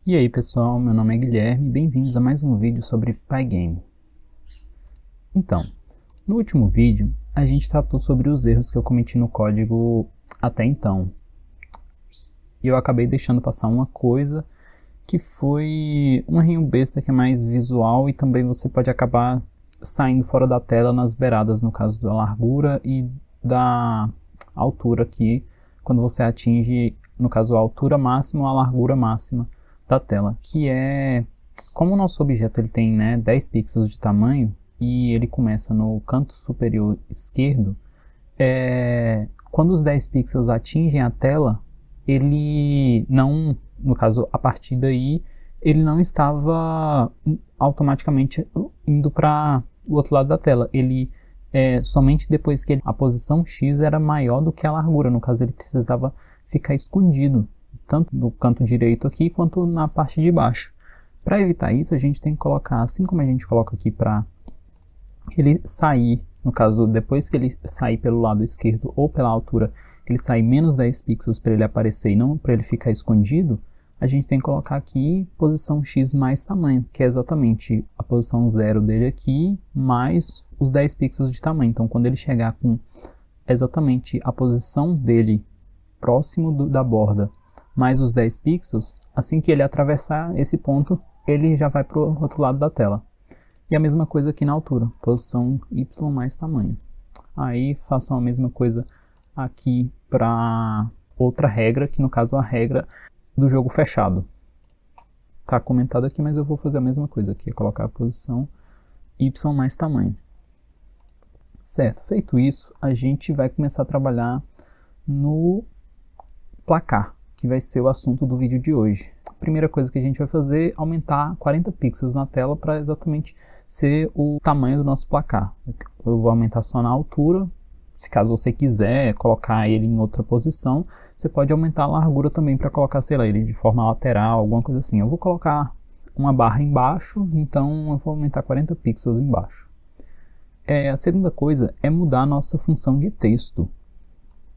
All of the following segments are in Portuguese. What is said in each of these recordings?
E aí pessoal, meu nome é Guilherme e bem-vindos a mais um vídeo sobre Pygame. Então, no último vídeo a gente tratou sobre os erros que eu cometi no código até então. E eu acabei deixando passar uma coisa que foi um errinho besta que é mais visual e também você pode acabar saindo fora da tela nas beiradas, no caso da largura e da altura aqui, quando você atinge, no caso, a altura máxima ou a largura máxima da tela, que é, como o nosso objeto ele tem 10 pixels de tamanho e ele começa no canto superior esquerdo, quando os 10 pixels atingem a tela, ele não, no caso, a partir daí, ele não estava automaticamente indo para o outro lado da tela. Ele somente depois que a posição X era maior do que a largura, no caso ele precisava ficar escondido, tanto no canto direito aqui, quanto na parte de baixo. Para evitar isso, a gente tem que colocar, assim como a gente coloca aqui para ele sair, no caso, depois que ele sair pelo lado esquerdo ou pela altura, ele sair menos 10 pixels para ele aparecer e não para ele ficar escondido, a gente tem que colocar aqui posição X mais tamanho, que é exatamente a posição 0 dele aqui, mais os 10 pixels de tamanho. Então, quando ele chegar com exatamente a posição dele próximo da borda, mais os 10 pixels, assim que ele atravessar esse ponto, ele já vai para o outro lado da tela. E a mesma coisa aqui na altura, posição Y mais tamanho. Aí façam a mesma coisa aqui para outra regra, que no caso é a regra do jogo fechado. Está comentado aqui, mas eu vou fazer a mesma coisa aqui, é colocar a posição Y mais tamanho. Certo, feito isso, a gente vai começar a trabalhar no placar, que vai ser o assunto do vídeo de hoje. A primeira coisa que a gente vai fazer é aumentar 40 pixels na tela para exatamente ser o tamanho do nosso placar. Eu vou aumentar só na altura. Se caso você quiser colocar ele em outra posição, você pode aumentar a largura também para colocar, sei lá, ele de forma lateral, alguma coisa assim. Eu vou colocar uma barra embaixo, então eu vou aumentar 40 pixels embaixo. A segunda coisa é mudar a nossa função de texto.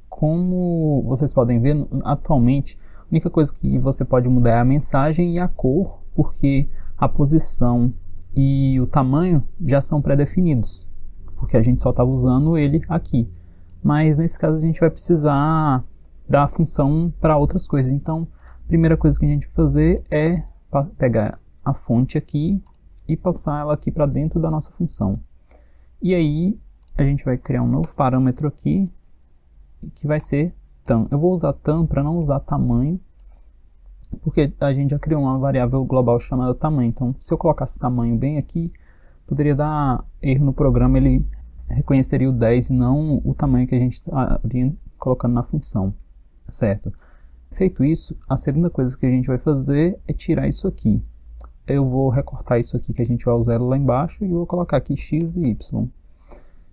Como vocês podem ver, atualmente, a única coisa que você pode mudar é a mensagem e a cor, porque a posição e o tamanho já são pré-definidos, porque a gente só está usando ele aqui. Mas nesse caso a gente vai precisar dar a função para outras coisas. Então, a primeira coisa que a gente vai fazer é pegar a fonte aqui e passar ela aqui para dentro da nossa função. E aí a gente vai criar um novo parâmetro aqui, que vai ser tam. Eu vou usar tam para não usar tamanho, porque a gente já criou uma variável global chamada tamanho. Então, se eu colocasse tamanho bem aqui, poderia dar erro no programa, ele reconheceria o 10 e não o tamanho que a gente estaria colocando na função, certo? Feito isso, a segunda coisa que a gente vai fazer é tirar isso aqui. Eu vou recortar isso aqui que a gente vai usar lá embaixo e vou colocar aqui x e y.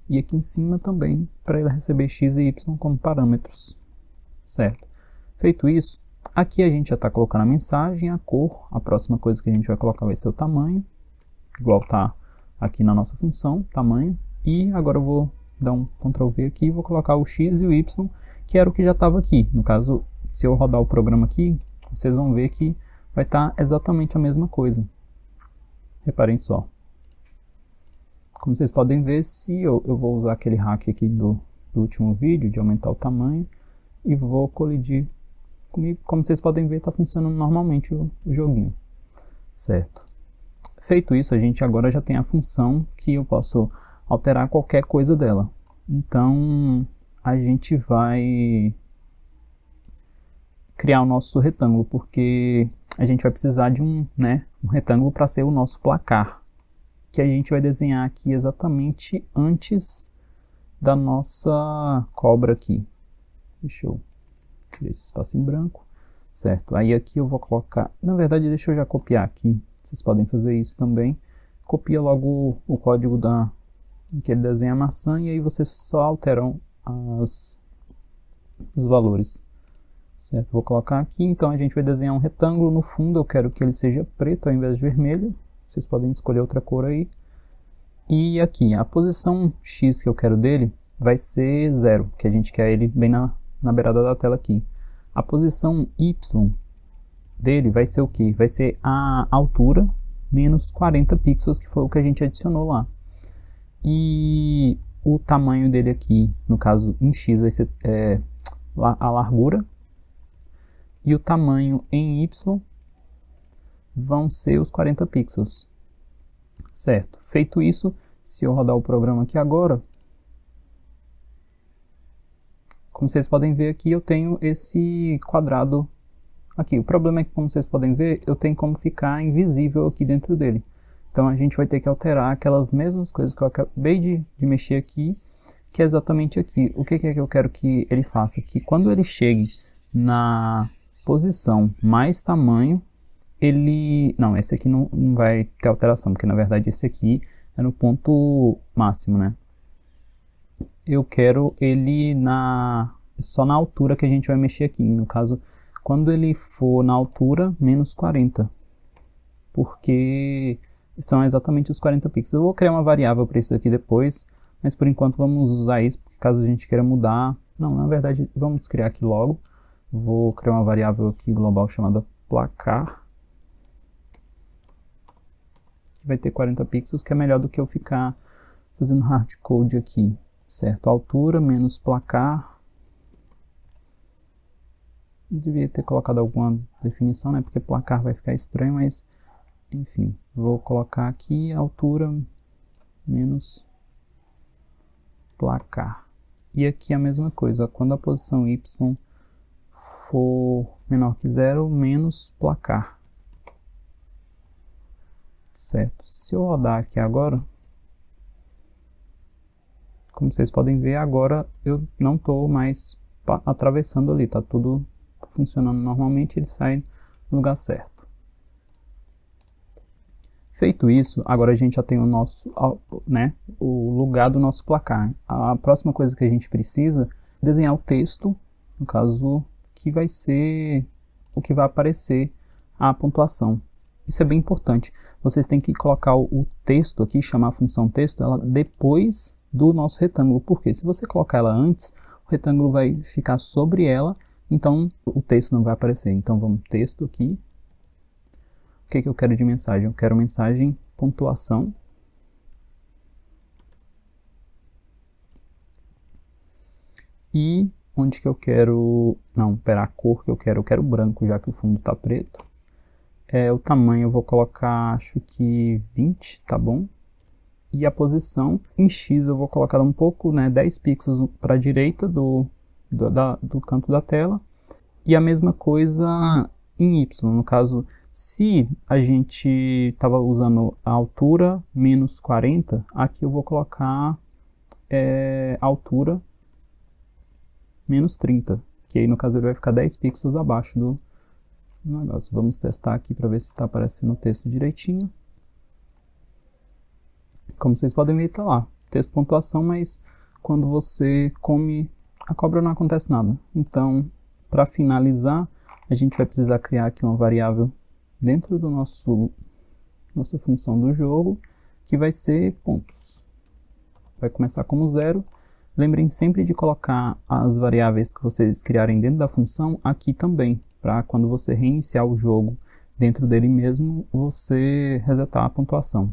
E aqui em cima também, para ele receber x e y como parâmetros, certo? Feito isso, aqui a gente já está colocando a mensagem, a cor, a próxima coisa que a gente vai colocar vai ser o tamanho, igual está aqui na nossa função, tamanho, e agora eu vou dar um Ctrl V aqui e vou colocar o x e o y, que era o que já estava aqui. No caso, se eu rodar o programa aqui, vocês vão ver que vai estar exatamente a mesma coisa. Reparem só. Como vocês podem ver, se eu vou usar aquele hack aqui do último vídeo, de aumentar o tamanho, e vou colidir comigo, como vocês podem ver, está funcionando normalmente o joguinho, certo? Feito isso, a gente agora já tem a função que eu posso alterar qualquer coisa dela. Então, a gente vai criar o nosso retângulo, porque a gente vai precisar de um retângulo para ser o nosso placar, que a gente vai desenhar aqui exatamente antes da nossa cobra aqui. Deixa eu tirar esse espaço em branco, certo? Aí aqui eu vou colocar, na verdade deixa eu já copiar aqui, vocês podem fazer isso também. Copia logo o código que ele desenha a maçã e aí vocês só alteram os valores, certo? Vou colocar aqui, então a gente vai desenhar um retângulo. No fundo eu quero que ele seja preto ao invés de vermelho. Vocês podem escolher outra cor aí. E aqui, a posição X que eu quero dele vai ser 0, que a gente quer ele bem na beirada da tela aqui. A posição Y dele vai ser o que? Vai ser a altura menos 40 pixels, que foi o que a gente adicionou lá. E o tamanho dele aqui, no caso em x, vai ser a largura. E o tamanho em y vão ser os 40 pixels. Certo. Feito isso, se eu rodar o programa aqui agora, como vocês podem ver aqui, eu tenho esse quadrado aqui. O problema é que, como vocês podem ver, eu tenho como ficar invisível aqui dentro dele. Então a gente vai ter que alterar aquelas mesmas coisas que eu acabei de mexer aqui, que é exatamente aqui. O que é que eu quero que ele faça? Que quando ele chegue na posição mais tamanho, ele... Não, esse aqui não vai ter alteração, porque na verdade esse aqui é no ponto máximo, né? Eu quero ele só na altura que a gente vai mexer aqui. No caso, quando ele for na altura, menos 40. Porque são exatamente os 40 pixels. Eu vou criar uma variável para isso aqui depois, mas por enquanto vamos usar isso, porque caso a gente queira mudar... Não, na verdade, vamos criar aqui logo. Vou criar uma variável aqui global chamada placar, que vai ter 40 pixels, que é melhor do que eu ficar fazendo hardcode aqui. Certo, altura menos placar. Eu devia ter colocado alguma definição, né? Porque placar vai ficar estranho, mas enfim, vou colocar aqui altura menos placar. E aqui a mesma coisa, quando a posição y for menor que 0, menos placar. Certo, se eu rodar aqui agora, como vocês podem ver, agora eu não estou mais atravessando ali, está tudo funcionando normalmente, ele sai no lugar certo. Feito isso, agora a gente já tem o nosso, né, o lugar do nosso placar. A próxima coisa que a gente precisa é desenhar o texto, no caso, que vai ser o que vai aparecer a pontuação. Isso é bem importante. Vocês têm que colocar o texto aqui, chamar a função texto, ela depois do nosso retângulo, porque se você colocar ela antes, o retângulo vai ficar sobre ela, então o texto não vai aparecer. Então vamos texto aqui. O que eu quero de mensagem? Eu quero mensagem pontuação. E onde que eu quero... Não, pera, a cor que eu quero branco, já que o fundo está preto. O tamanho eu vou colocar, acho que 20, tá bom? E a posição em X eu vou colocar um pouco, né, 10 pixels para a direita do canto da tela. E a mesma coisa em Y, no caso, se a gente estava usando a altura menos 40, aqui eu vou colocar altura menos 30, que aí no caso ele vai ficar 10 pixels abaixo do negócio. Vamos testar aqui para ver se está aparecendo o texto direitinho. Como vocês podem ver, está lá, texto pontuação, mas quando você come a cobra não acontece nada. Então, para finalizar, a gente vai precisar criar aqui uma variável dentro do nossa função do jogo, que vai ser pontos. Vai começar como 0. Lembrem sempre de colocar as variáveis que vocês criarem dentro da função aqui também, para quando você reiniciar o jogo dentro dele mesmo, você resetar a pontuação.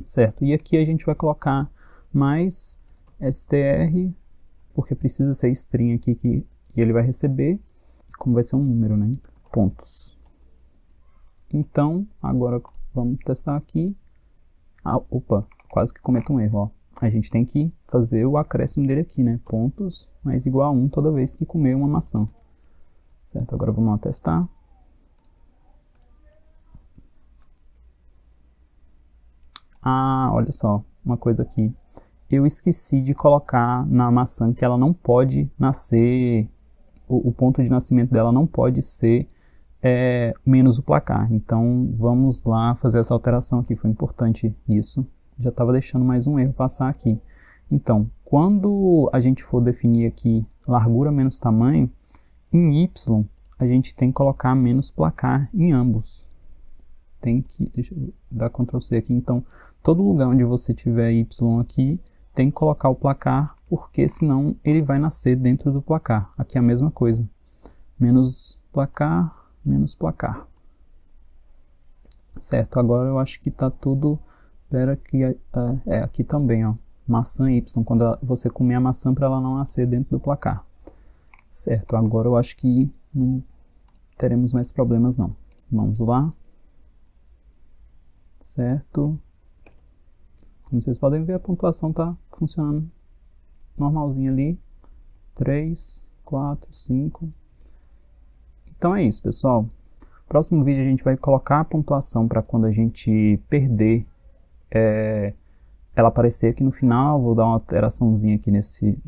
Certo, e aqui a gente vai colocar mais str, porque precisa ser string aqui que ele vai receber, como vai ser um número, né? Pontos. Então, agora vamos testar aqui. Opa, quase que cometo um erro, ó. A gente tem que fazer o acréscimo dele aqui, né? Pontos mais igual a 1 toda vez que comer uma maçã. Certo, agora vamos lá testar. Olha só, uma coisa aqui. Eu esqueci de colocar na maçã que ela não pode nascer, o ponto de nascimento dela não pode ser menos o placar. Então vamos lá fazer essa alteração aqui, foi importante isso. Já estava deixando mais um erro passar aqui. Então, quando a gente for definir aqui largura menos tamanho, em Y a gente tem que colocar menos placar em ambos. Deixa eu dar Ctrl C aqui. Então, todo lugar onde você tiver Y aqui, tem que colocar o placar, porque senão ele vai nascer dentro do placar. Aqui é a mesma coisa. Menos placar, menos placar. Certo, agora eu acho que tá tudo. Espera que aqui também, ó, maçã Y, quando você comer a maçã para ela não nascer dentro do placar. Certo, agora eu acho que não teremos mais problemas não. Vamos lá. Certo. Como vocês podem ver, a pontuação tá funcionando normalzinho ali. 3, 4, 5. Então é isso, pessoal. Próximo vídeo a gente vai colocar a pontuação para quando a gente perder, ela aparecer aqui no final. Vou dar uma alteraçãozinha aqui nesse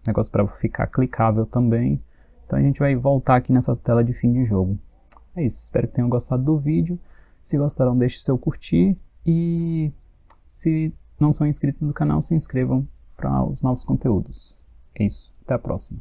negócio para ficar clicável também. Então a gente vai voltar aqui nessa tela de fim de jogo. É isso, espero que tenham gostado do vídeo. Se gostaram, deixe seu curtir. E se não são inscritos no canal, se inscrevam para os novos conteúdos. É isso, até a próxima.